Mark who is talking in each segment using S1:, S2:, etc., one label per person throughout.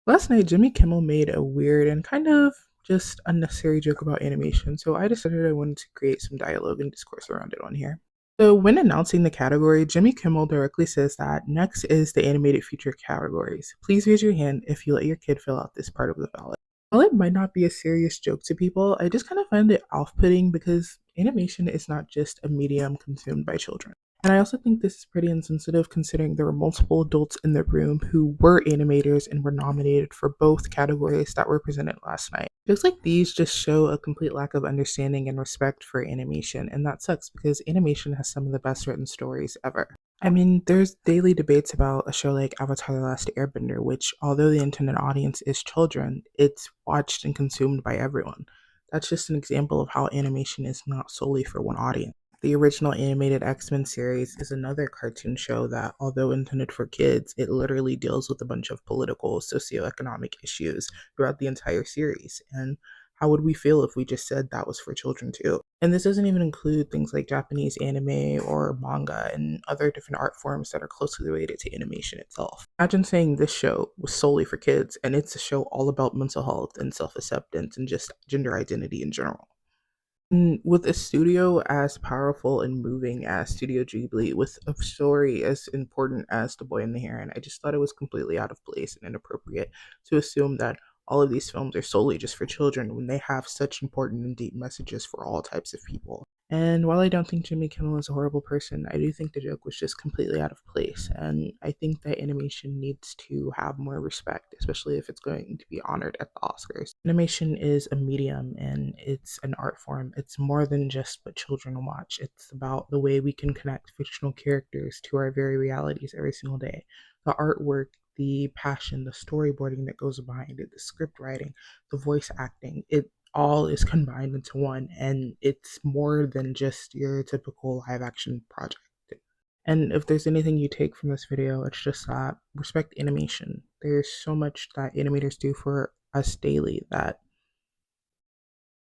S1: Last night, Jimmy Kimmel made a weird and kind of just unnecessary joke about animation, so I decided I wanted to create some dialogue and discourse around it on here. So, when announcing the category, Jimmy Kimmel directly says that next is the animated feature categories. Please raise your hand if you let your kid fill out this part of the ballot. While it might not be a serious joke to people, I just kind of find it off putting because animation is not just a medium consumed by children. And I also think this is pretty insensitive considering there were multiple adults in the room who were animators and were nominated for both categories that were presented last night. Jokes like these just show a complete lack of understanding and respect for animation, and that sucks because animation has some of the best written stories ever. I mean, there's daily debates about a show like Avatar The Last Airbender, which, although the intended audience is children, it's watched and consumed by everyone. That's just an example of how animation is not solely for one audience. The original animated X-Men series is another cartoon show that, although intended for kids, it literally deals with a bunch of political, socioeconomic issues throughout the entire series. And how would we feel if we just said that was for children too? And this doesn't even include things like Japanese anime or manga and other different art forms that are closely related to animation itself. Imagine saying this show was solely for kids and it's a show all about mental health and self acceptance and just gender identity in general. With a studio as powerful and moving as Studio Ghibli, with a story as important as The Boy and the Heron, I just thought it was completely out of place and inappropriate to assume that all of these films are solely just for children when they have such important and deep messages for all types of people. And while I don't think Jimmy Kimmel is a horrible person, I do think the joke was just completely out of place. And I think that animation needs to have more respect, especially if it's going to be honored at the Oscars. Animation is a medium and it's an art form. It's more than just what children watch, it's about the way we can connect fictional characters to our very realities every single day. The artwork, the passion, the storyboarding that goes behind it, the script writing, the voice acting, it all is combined into one, and it's more than just your typical live action project. And if there's anything you take from this video, it's just that respect animation. There's so much that animators do for us daily that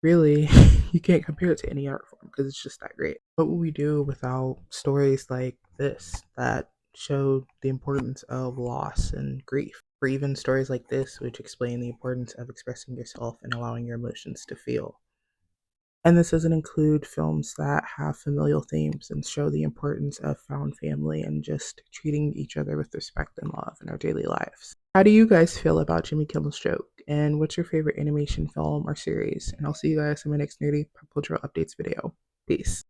S1: really you can't compare it to any art form because it's just that great. What would we do without stories like this that show the importance of loss and grief? Or even stories like this, which explain the importance of expressing yourself and allowing your emotions to feel. And this doesn't include films that have familial themes and show the importance of found family and just treating each other with respect and love in our daily lives. How do you guys feel about Jimmy Kimmel's Joke? And what's your favorite animation film or series? And I'll see you guys in my next nerdy pop cultural updates video. Peace.